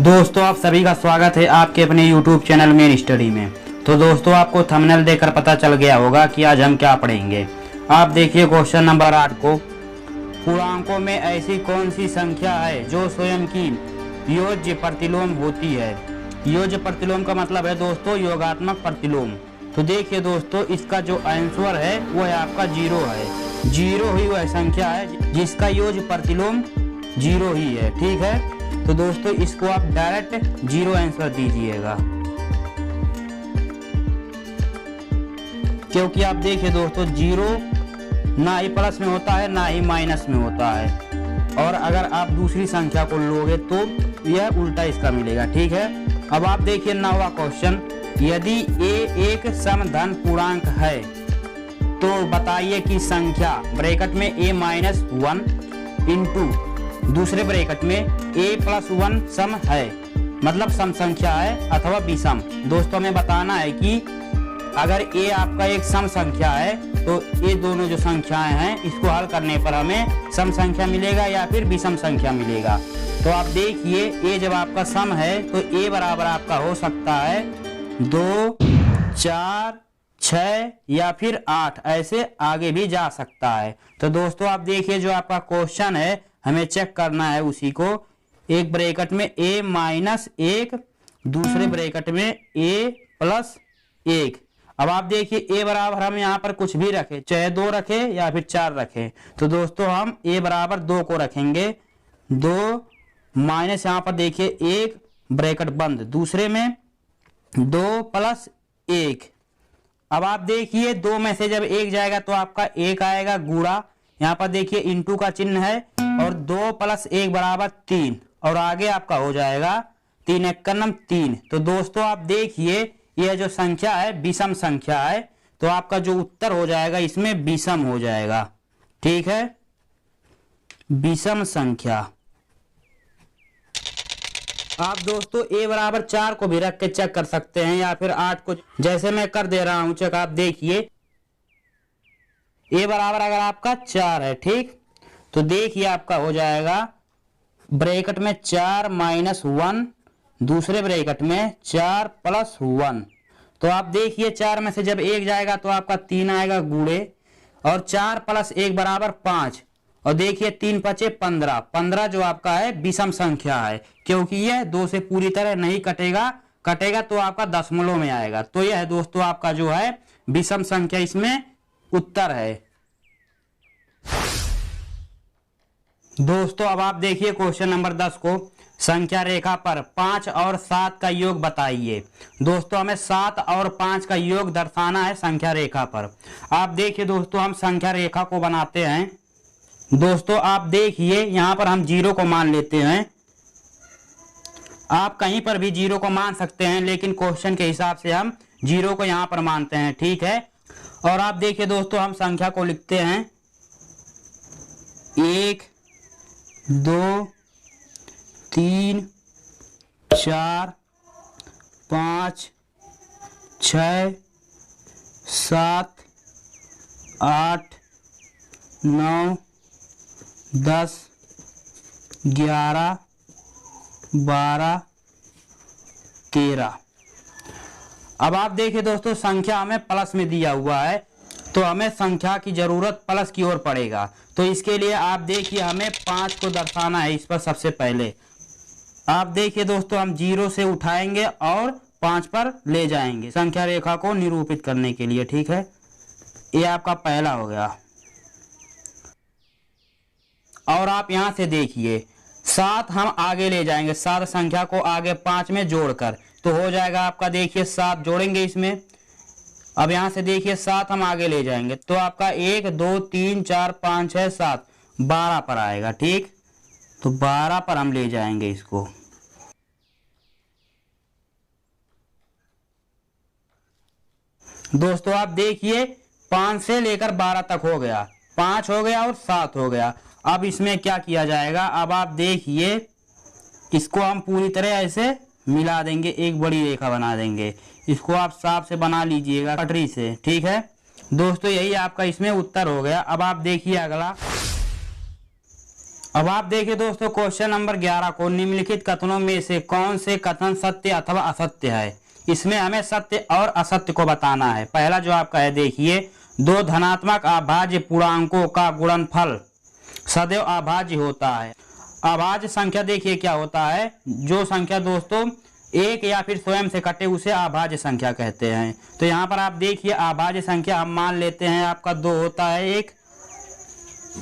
दोस्तों आप सभी का स्वागत है आपके अपने YouTube चैनल मेन स्टडी में। तो दोस्तों आपको थंबनेल देखकर पता चल गया होगा कि आज हम क्या पढ़ेंगे। आप देखिए क्वेश्चन नंबर 8 को। पूर्णांकों में ऐसी कौन सी संख्या है जो स्वयं की योज्य प्रतिलोम होती है। योज्य प्रतिलोम का मतलब है दोस्तों योगात्मक प्रतिलोम। तो देखिए दोस्तों इसका जो आंसर है वो है आपका 0 है। 0 ही वह संख्या है जिसका योज्य प्रतिलोम 0 ही है। ठीक है, तो दोस्तों इसको आप डायरेक्ट 0 आंसर दीजिएगा, क्योंकि आप देखिए दोस्तों 0 ना ही प्लस में होता है ना ही माइनस में होता है, और अगर आप दूसरी संख्या को लोगे तो यह उल्टा इसका मिलेगा। ठीक है, अब आप देखिए 9वां क्वेश्चन। यदि a एक समधन पूर्णांक है तो बताइए कि संख्या ब्रैकेट में a-1 इंटू दूसरे ब्रैकेट में a+1 सम है, मतलब सम संख्या है अथवा विषम। दोस्तों हमें बताना है कि अगर a आपका एक सम संख्या है तो ये दोनों जो संख्याएं हैं इसको हल करने पर हमें सम संख्या मिलेगा या फिर विषम संख्या मिलेगा। तो आप देखिए a जब आपका सम है तो a बराबर आपका हो सकता है 2, 4, 6 या फिर 8, ऐसे आगे भी जा सकता है। तो दोस्तों आप देखिए जो आपका क्वेश्चन है हमें चेक करना है उसी को। एक ब्रैकेट में a-1, दूसरे ब्रैकेट में a+1। अब आप देखिए a बराबर हम यहाँ पर कुछ भी रखें, चाहे 2 रखे या फिर 4 रखे। तो दोस्तों हम a बराबर 2 को रखेंगे। 2 माइनस यहाँ पर देखिए 1 ब्रैकेट बंद, दूसरे में 2+1। अब आप देखिए 2 में से जब 1 जाएगा तो आपका 1 आएगा गुणा, यहाँ पर देखिए इंटू का चिन्ह है, और 2 + 1 बराबर 3, और आगे आपका हो जाएगा 3 × 1 = 3। तो दोस्तों आप देखिए यह जो संख्या है विषम संख्या है, तो आपका जो उत्तर हो जाएगा इसमें विषम हो जाएगा। ठीक है, विषम संख्या। आप दोस्तों a बराबर 4 को भी रख के चेक कर सकते हैं या फिर 8 को, जैसे मैं कर दे रहा हूं चेक। आप देखिए a बराबर अगर आपका 4 है, ठीक, तो देखिए आपका हो जाएगा ब्रैकेट में 4-1, दूसरे ब्रैकेट में 4+1। तो आप देखिए 4 में से जब 1 जाएगा तो आपका 3 आएगा गुणे, और 4 + 1 बराबर 5, और देखिए 3 × 5 = 15। 15 जो आपका है विषम संख्या है, क्योंकि यह 2 से पूरी तरह नहीं कटेगा तो आपका दशमलव में आएगा। तो यह दोस्तों आपका जो है विषम संख्या इसमें उत्तर है। दोस्तों अब आप देखिए क्वेश्चन नंबर 10 को। संख्या रेखा पर 5 और 7 का योग बताइए। दोस्तों हमें 7 और 5 का योग दर्शाना है संख्या रेखा पर। आप देखिए दोस्तों हम संख्या रेखा को बनाते हैं। दोस्तों आप देखिए यहाँ पर हम 0 को मान लेते हैं। आप कहीं पर भी 0 को मान सकते हैं, लेकिन क्वेश्चन के हिसाब से हम 0 को यहाँ पर मानते हैं। ठीक है, और आप देखिए दोस्तों हम संख्या को लिखते हैं 1, 2, 3, 4, 5, 6, 7, 8, 9, 10, 11, 12, 13। अब आप देखिए दोस्तों संख्या हमें प्लस में दिया हुआ है, तो हमें संख्या की जरूरत प्लस की ओर पड़ेगा। तो इसके लिए आप देखिए हमें 5 को दर्शाना है इस पर। सबसे पहले आप देखिए दोस्तों हम 0 से उठाएंगे और 5 पर ले जाएंगे संख्या रेखा को निरूपित करने के लिए। ठीक है, ये आपका पहला हो गया। और आप यहां से देखिए 7 हम आगे ले जाएंगे, 7 संख्या को आगे 5 में जोड़कर, तो हो जाएगा आपका देखिए 7 जोड़ेंगे इसमें। अब यहां से देखिए 7 हम आगे ले जाएंगे तो आपका 1, 2, 3, 4, 5, 6, 7, 12 पर आएगा। ठीक, तो 12 पर हम ले जाएंगे इसको। दोस्तों आप देखिए 5 से लेकर 12 तक हो गया, 5 हो गया और 7 हो गया। अब इसमें क्या किया जाएगा, अब आप देखिए इसको हम पूरी तरह ऐसे मिला देंगे, एक बड़ी रेखा बना देंगे। इसको आप साफ से बना लीजिएगा कटरी से। ठीक है दोस्तों, यही आपका इसमें उत्तर हो गया। अब आप देखिए अगला। अब आप देखिए दोस्तों क्वेश्चन नंबर 11 को, निम्नलिखित कथनों में से कौन से कथन सत्य अथवा असत्य है। इसमें हमें सत्य और असत्य को बताना है। पहला जो आपका है देखिए, दो धनात्मक अभाज्य पूर्णांकों का गुणनफल सदैव अभाज्य होता है। अभाज्य संख्या देखिए क्या होता है, जो संख्या दोस्तों एक या फिर स्वयं से कटे उसे अभाज्य संख्या कहते हैं। तो यहाँ पर आप देखिए अभाज्य संख्या हम मान लेते हैं आपका 2 होता है, 1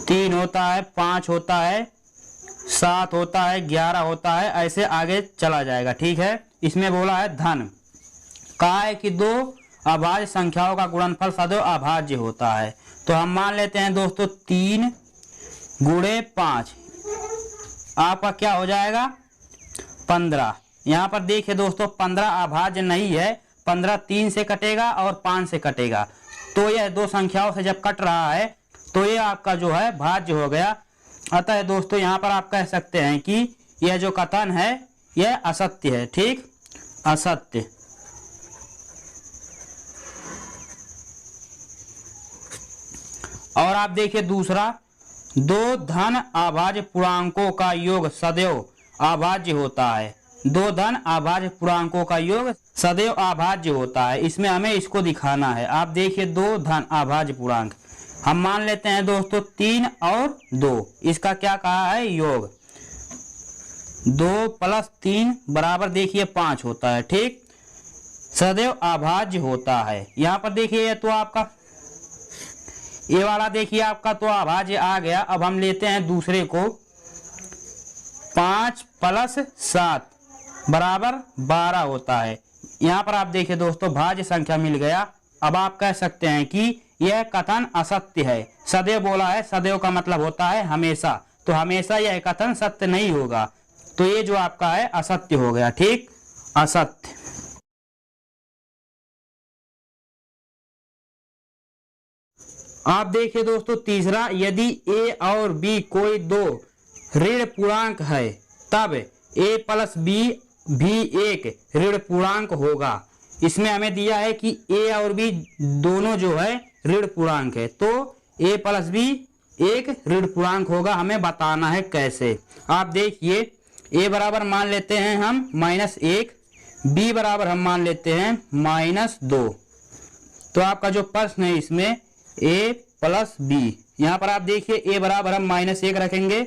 3 होता है, 5 होता है, 7 होता है, 11 होता है, ऐसे आगे चला जाएगा। ठीक है, इसमें बोला है धन, कहा है कि दो अभाज्य संख्याओं का गुणनफल सदैव अभाज्य होता है। तो हम मान लेते हैं दोस्तों 3 गुणे 5 आपका क्या हो जाएगा 15। यहाँ पर देखिए दोस्तों 15 अभाज्य नहीं है, 15 3 से कटेगा और 5 से कटेगा, तो यह दो संख्याओं से जब कट रहा है तो ये आपका जो है भाज्य हो गया। अतः दोस्तों यहाँ पर आप कह सकते हैं कि यह जो कथन है यह असत्य है। ठीक, असत्य। और आप देखिए दूसरा, दो धन अभाज्य पूर्णांकों का योग सदैव अभाज्य होता है। दो धन अभाज्य पूर्णांकों का योग सदैव अभाज्य होता है। इसमें हमें इसको दिखाना है। आप देखिए दो धन अभाज्य पूर्णांक हम मान लेते हैं दोस्तों 3 और 2, इसका क्या कहा है योग, 2 + 3 बराबर देखिए 5 होता है। ठीक, सदैव अभाज्य होता है। यहाँ पर देखिए तो आपका ये वाला देखिए आपका तो अभाज्य आ गया। अब हम लेते हैं दूसरे को, 5 + 7 बराबर 12 होता है। यहाँ पर आप देखिए दोस्तों भाज्य संख्या मिल गया। अब आप कह सकते हैं कि यह कथन असत्य है। सदैव बोला है, सदैव का मतलब होता है हमेशा, तो हमेशा यह कथन सत्य नहीं होगा, तो ये जो आपका है असत्य हो गया। ठीक, असत्य। आप देखिए दोस्तों तीसरा, यदि a और b कोई दो ऋण पूर्णांक है तब a + b भी एक ऋण पूर्णांक होगा। इसमें हमें दिया है कि a और b दोनों जो है ऋण पूर्णांक है, तो a + b एक ऋण पूर्णांक होगा। हमें बताना है कैसे। आप देखिए a बराबर मान लेते हैं हम -1, b बराबर हम मान लेते हैं -2। तो आपका जो प्रश्न है इसमें a + b, यहाँ पर आप देखिए a बराबर हम -1 रखेंगे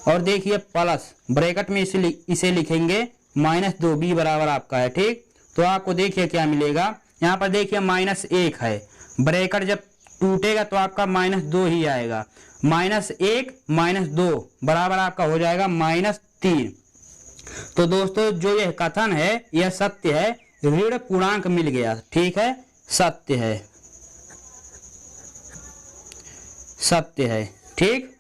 और देखिए प्लस ब्रैकेट में इसे लिखेंगे -2, b बराबर आपका है। ठीक, तो आपको देखिए क्या मिलेगा, यहाँ पर देखिए -1 है, ब्रैकेट जब टूटेगा तो आपका -2 ही आएगा। -1 -2 बराबर आपका हो जाएगा -3। तो दोस्तों जो यह कथन है यह सत्य है, ऋण पूर्णांक मिल गया। ठीक है, सत्य है, सत्य है। ठीक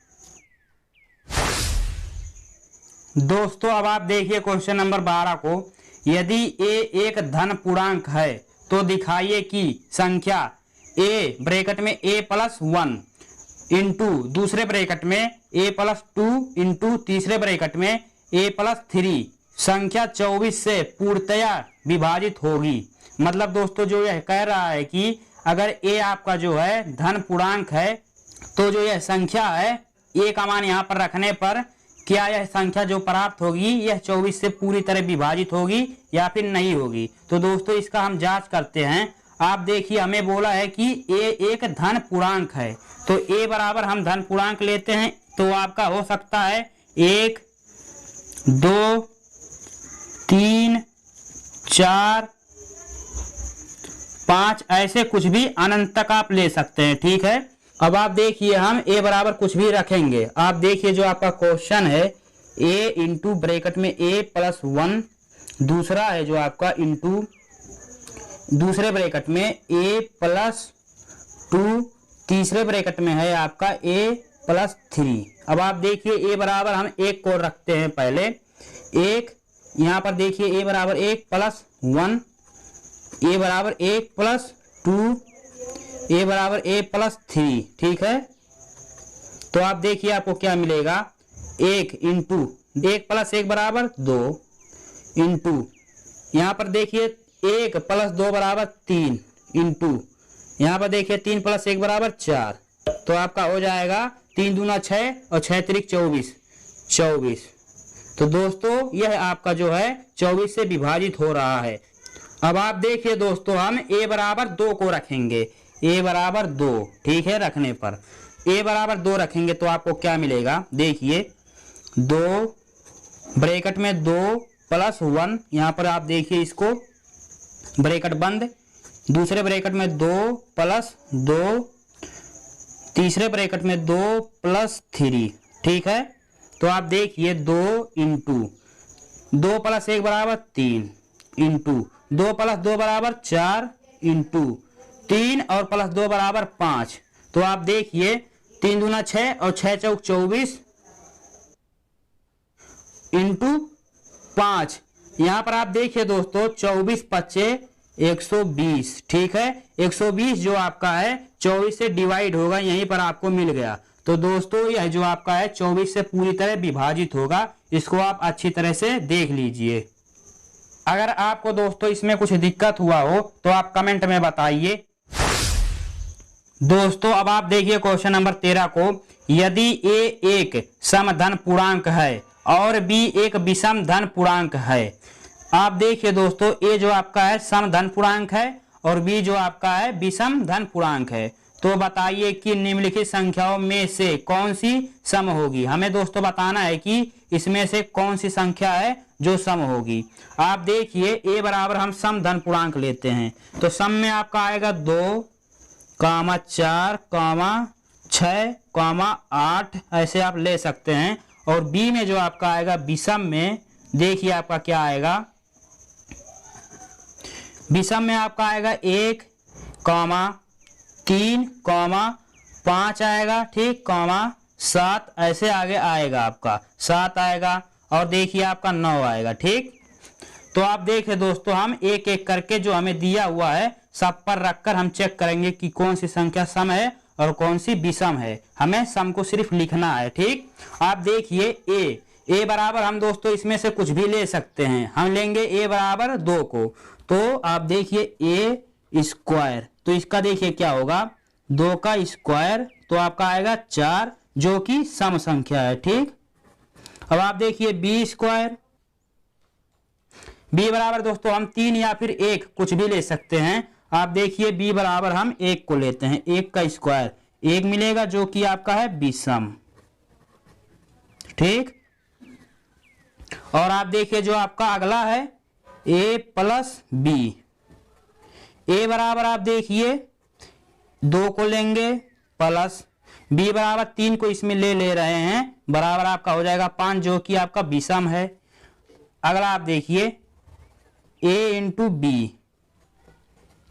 दोस्तों, अब आप देखिए क्वेश्चन नंबर 12 को, यदि a एक धन पूर्णांक है तो दिखाइए कि संख्या a ब्रैकेट में a + 1 इंटू दूसरे ब्रैकेट में a + 2 इंटू तीसरे ब्रैकेट में a + 3 संख्या 24 से पूर्णतया विभाजित होगी। मतलब दोस्तों जो यह कह रहा है कि अगर a आपका जो है धन पूर्णांक है तो जो यह संख्या है a का मान यहाँ पर रखने पर क्या यह संख्या जो प्राप्त होगी यह 24 से पूरी तरह विभाजित होगी या फिर नहीं होगी। तो दोस्तों इसका हम जांच करते हैं। आप देखिए हमें बोला है कि a एक धन पूर्णांक है, तो a बराबर हम धन पूर्णांक लेते हैं, तो आपका हो सकता है 1 2 3 4 5 ऐसे कुछ भी अनंत तक आप ले सकते हैं। ठीक है, अब आप देखिए हम a बराबर कुछ भी रखेंगे। आप देखिए जो आपका क्वेश्चन है a इंटू ब्रैकेट में a + 1, दूसरा है जो आपका इंटू दूसरे ब्रैकेट में a + 2, तीसरे ब्रैकेट में है आपका a + 3। अब आप देखिए a बराबर हम 1 को रखते हैं पहले, 1 यहाँ पर देखिए a बराबर 1 + 1, a बराबर 1 + 2, a बराबर a + 3। ठीक है, तो आप देखिए आपको क्या मिलेगा, 1 इंटू 1 + 1 बराबर 2 इंटू यहाँ पर देखिए 1 + 2 बराबर 3 इंटू यहाँ पर देखिए 3 + 1 बराबर 4। तो आपका हो जाएगा 3 दूना 6 और 6 त्रिक 24, 24। तो दोस्तों यह आपका जो है 24 से विभाजित हो रहा है। अब आप देखिए दोस्तों, हम a बराबर 2 को रखेंगे, a बराबर 2, ठीक है। रखने पर a बराबर 2 रखेंगे तो आपको क्या मिलेगा, देखिए 2 ब्रैकेट में 2 प्लस 1, यहाँ पर आप देखिए इसको ब्रैकेट बंद, दूसरे ब्रैकेट में 2 प्लस 2, तीसरे ब्रैकेट में 2 प्लस 3, ठीक है। तो आप देखिए 2 इंटू 2 प्लस 1 बराबर 3, इंटू 2 प्लस 2 बराबर 4, इंटू 3 और प्लस 2 बराबर 5। तो आप देखिए 3 दूना 6 और 6 चौक 24 इंटू 5। यहाँ पर आप देखिए दोस्तों 24 पच्चे 120, ठीक है। 120 जो आपका है 24 से डिवाइड होगा, यहीं पर आपको मिल गया। तो दोस्तों यह जो आपका है 24 से पूरी तरह विभाजित होगा, इसको आप अच्छी तरह से देख लीजिए। अगर आपको दोस्तों इसमें कुछ दिक्कत हुआ हो तो आप कमेंट में बताइए। दोस्तों अब आप देखिए क्वेश्चन नंबर 13 को, यदि a एक सम धन पूर्णांक है और b एक विषम धन पूर्णांक है। आप देखिए दोस्तों a जो आपका है सम धन पूर्णांक है और b जो आपका है विषम धन पूर्णांक है। तो बताइए कि निम्नलिखित संख्याओं में से कौन सी सम होगी। हमें दोस्तों बताना है कि इसमें से कौन सी संख्या है जो सम होगी। आप देखिए a बराबर हम सम धन पूर्णांक लेते हैं, तो सम में आपका आएगा 2, 4, 6, 8, ऐसे आप ले सकते हैं। और b में जो आपका आएगा विषम में, देखिए आपका क्या आएगा, विषम में आपका आएगा 1, 3, 5 आएगा, ठीक, 7, ऐसे आगे आएगा आपका 7 आएगा, और देखिए आपका 9 आएगा, ठीक। तो आप देखिए दोस्तों हम एक एक करके जो हमें दिया हुआ है सब पर रखकर हम चेक करेंगे कि कौन सी संख्या सम है और कौन सी विषम है। हमें सम को सिर्फ लिखना है, ठीक। आप देखिए a बराबर हम दोस्तों इसमें से कुछ भी ले सकते हैं। हम लेंगे a बराबर 2 को, तो आप देखिए a स्क्वायर, तो इसका देखिए क्या होगा 2 का स्क्वायर, तो आपका आएगा 4 जो कि सम संख्या है, ठीक। अब आप देखिए b स्क्वायर, b बराबर दोस्तों हम 3 या फिर 1 कुछ भी ले सकते हैं। आप देखिए b बराबर हम 1 को लेते हैं, 1 का स्क्वायर 1 मिलेगा जो कि आपका है विषम, ठीक। और आप देखिए जो आपका अगला है a प्लस b, a बराबर आप देखिए 2 को लेंगे प्लस b बराबर 3 को इसमें ले रहे हैं, बराबर आपका हो जाएगा 5 जो कि आपका विषम है। अगला आप देखिए a इंटू b,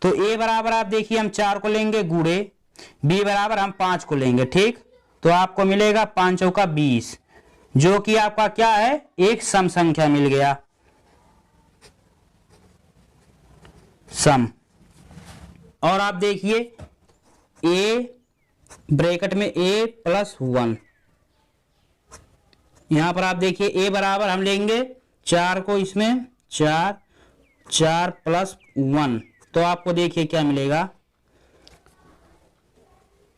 तो a बराबर आप देखिए हम 4 को लेंगे गुणे, b बराबर हम 5 को लेंगे, ठीक। तो आपको मिलेगा 5 चौका 20 जो कि आपका क्या है एक सम संख्या मिल गया, सम। और आप देखिए a ब्रैकेट में a प्लस 1, यहां पर आप देखिए a बराबर हम लेंगे 4 को इसमें 4 प्लस 1, तो आपको देखिए क्या मिलेगा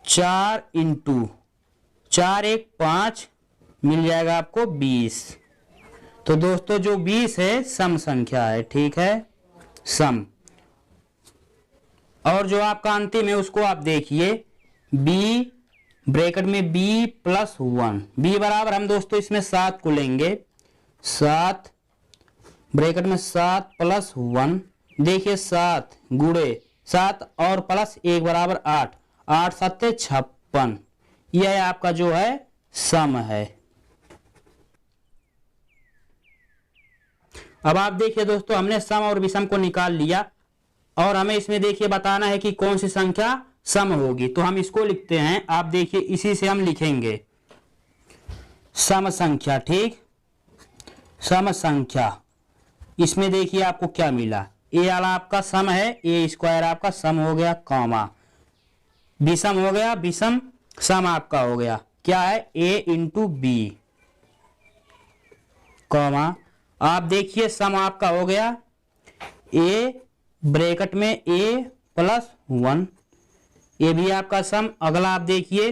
4 इंटू 4 1 5 मिल जाएगा आपको 20। तो दोस्तों जो 20 है सम संख्या है, ठीक है, सम। और जो आपका अंतिम है उसको आप देखिए b ब्रैकेट में b प्लस 1, b बराबर हम दोस्तों इसमें 7 को लेंगे, 7 ब्रैकेट में 7 प्लस 1, देखिए 7 गुणे 7 और प्लस 1 बराबर 8, 8 7 56, यह आपका जो है सम है। अब आप देखिए दोस्तों हमने सम और विषम को निकाल लिया और हमें इसमें देखिए बताना है कि कौन सी संख्या सम होगी। तो हम इसको लिखते हैं, आप देखिए इसी से हम लिखेंगे सम संख्या, ठीक, सम संख्या। इसमें देखिए आपको क्या मिला, a वाला आपका सम है, a स्क्वायर आपका सम हो गया, कॉमा विषम हो गया, विषम सम आपका हो गया क्या है a इंटू बी, कॉमा आप देखिए सम आपका हो गया a ब्रैकेट में a प्लस 1, ये भी आपका सम। अगला आप देखिए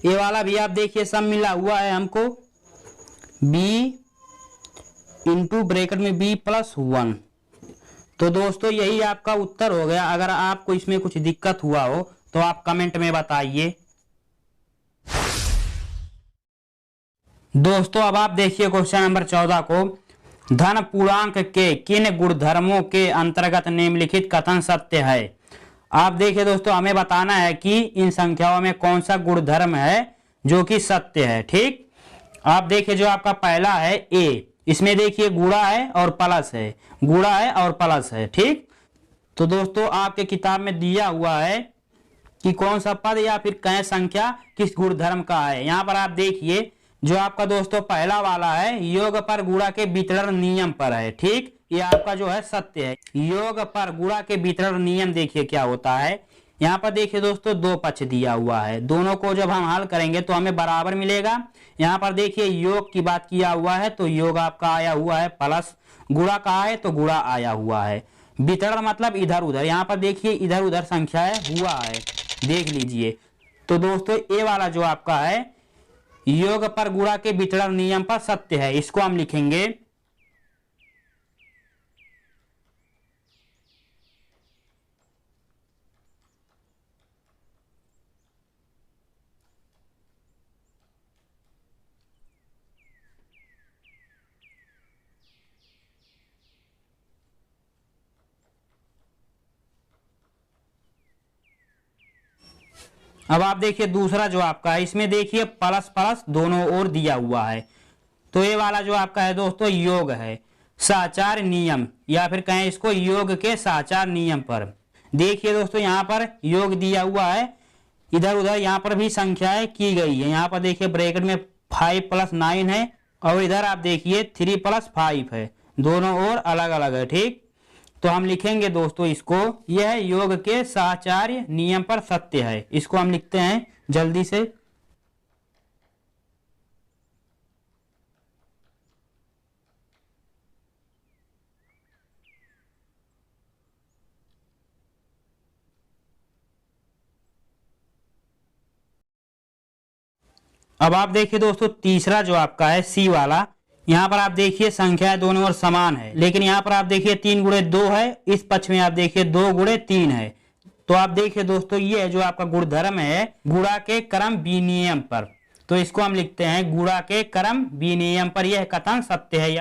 ए वाला भी आप देखिए सम मिला हुआ है हमको, बी इंटू ब्रैकेट में बी प्लस 1। तो दोस्तों यही आपका उत्तर हो गया। अगर आपको इसमें कुछ दिक्कत हुआ हो तो आप कमेंट में बताइए। दोस्तों अब आप देखिए क्वेश्चन नंबर 14 को, धन पूर्णांक के किन गुणधर्मों के अंतर्गत निम्नलिखित कथन सत्य है। आप देखिए दोस्तों, हमें बताना है कि इन संख्याओं में कौन सा गुणधर्म है जो कि सत्य है। ठीक, आप देखिए जो आपका पहला है ए, इसमें देखिए गुणा है और प्लस है, गुणा है और प्लस है। ठीक, तो दोस्तों आपके किताब में दिया हुआ है कि कौन सा पद या फिर कई संख्या किस गुणधर्म का है। यहाँ पर आप देखिए जो आपका दोस्तों पहला वाला है, योग पर गुणा के वितरण नियम पर है। ठीक, ये आपका जो है सत्य है। योग पर गुणा के वितरण नियम देखिए क्या होता है। यहाँ पर देखिए दोस्तों दो पक्ष दिया हुआ है, दोनों को जब हम हल करेंगे तो हमें बराबर मिलेगा। यहाँ पर देखिए योग की बात किया हुआ है तो योग आपका आया हुआ है प्लस, गुणा कहा है तो गुणा आया हुआ है। वितरण मतलब इधर उधर, यहाँ पर देखिए इधर उधर संख्याएं हुआ है, देख लीजिए। तो दोस्तों ए वाला जो आपका है योग पर गुणा के वितरण नियम पर सत्य है, इसको हम लिखेंगे अब आप देखिए दूसरा जो आपका है, इसमें देखिए प्लस प्लस दोनों ओर दिया हुआ है। तो ये वाला जो आपका है दोस्तों योग है साचार नियम, या फिर कहें इसको योग के साचार नियम पर। देखिए दोस्तों यहाँ पर योग दिया हुआ है, इधर उधर यहाँ पर भी संख्याएं की गई है। यहाँ पर देखिए ब्रैकेट में 5 + 9 है और इधर आप देखिए 3 + 5 है, दोनों ओर अलग अलग है। ठीक, तो हम लिखेंगे दोस्तों इसको, यह योग के साचार्य नियम पर सत्य है। इसको हम लिखते हैं जल्दी से। अब आप देखिए दोस्तों तीसरा जो आपका है सी वाला, यहाँ पर आप देखिए संख्या दोनों ओर समान है, लेकिन यहाँ पर आप देखिए 3 × 2 है, इस पक्ष में आप देखिए 2 × 3 है। तो आप देखिए दोस्तों ये जो आपका गुणधर्म है गुणा के क्रम विनियम पर, तो इसको हम लिखते हैं गुणा के क्रम विनियम पर यह कथन सत्य है।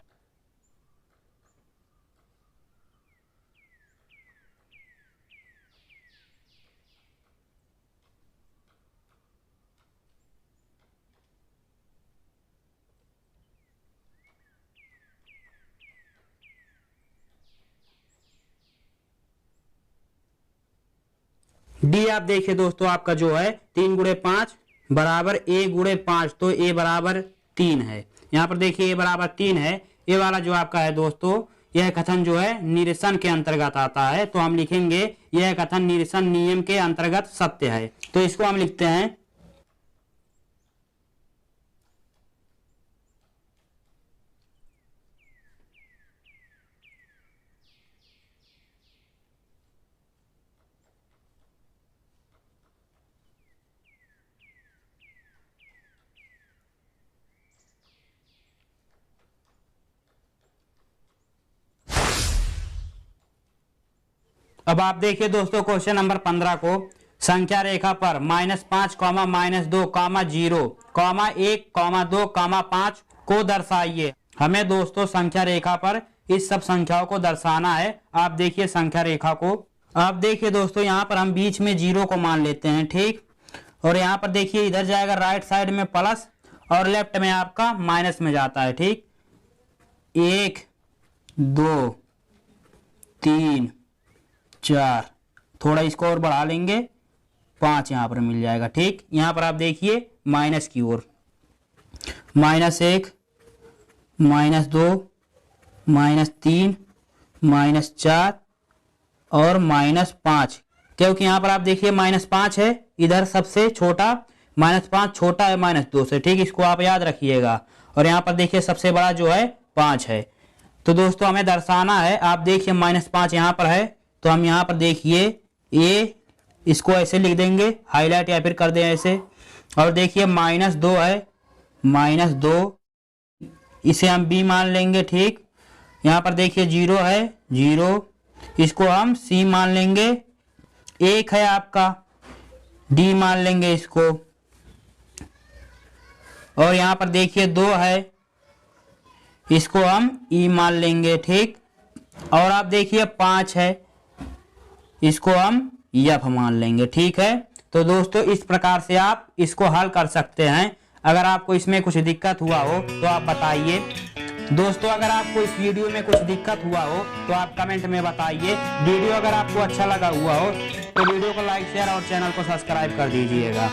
डी आप देखिए दोस्तों आपका जो है 3 × 5 बराबर a × 5, तो a बराबर 3 है। यहाँ पर देखिए a बराबर 3 है। ये वाला जो आपका है दोस्तों यह कथन जो है निरसन के अंतर्गत आता है, तो हम लिखेंगे यह कथन निरसन नियम के अंतर्गत सत्य है। तो इसको हम लिखते हैं अब आप देखिए दोस्तों क्वेश्चन नंबर 15 को, संख्या रेखा पर -5, -2, -0, -1, -2, -5 को दर्शाइए। हमें दोस्तों संख्या रेखा पर इस सब संख्याओं को दर्शाना है। आप देखिए संख्या रेखा को, आप देखिए दोस्तों यहाँ पर हम बीच में 0 को मान लेते हैं। ठीक, और यहाँ पर देखिए इधर जाएगा राइट साइड में प्लस और लेफ्ट में आपका माइनस में जाता है। ठीक, 1 2 3 4, थोड़ा इसको और बढ़ा लेंगे, 5 यहाँ पर मिल जाएगा। ठीक, यहाँ पर आप देखिए माइनस की ओर, -1, -2, -3, -4 और -5, क्योंकि यहाँ पर आप देखिए -5 है, इधर सबसे छोटा -5 छोटा है -2 से। ठीक, इसको आप याद रखिएगा। और यहाँ पर देखिए सबसे बड़ा जो है 5 है। तो दोस्तों हमें दर्शाना है, आप देखिए -5 यहाँ पर है, तो हम यहाँ पर देखिए ए, इसको ऐसे लिख देंगे हाईलाइट या फिर कर दें ऐसे। और देखिए -2 है, -2 इसे हम बी मान लेंगे। ठीक, यहाँ पर देखिए 0 है, 0, इसको हम सी मान लेंगे। 1 है आपका, डी मान लेंगे इसको। और यहाँ पर देखिए 2 है, इसको हम ई मान लेंगे। ठीक, और आप देखिए 5 है, इसको हम एफ मान लेंगे। ठीक है, तो दोस्तों इस प्रकार से आप इसको हल कर सकते हैं। अगर आपको इसमें कुछ दिक्कत हुआ हो तो आप बताइए। दोस्तों अगर आपको इस वीडियो में कुछ दिक्कत हुआ हो तो आप कमेंट में बताइए। वीडियो अगर आपको अच्छा लगा हुआ हो तो वीडियो को लाइक, शेयर और चैनल को सब्सक्राइब कर दीजिएगा।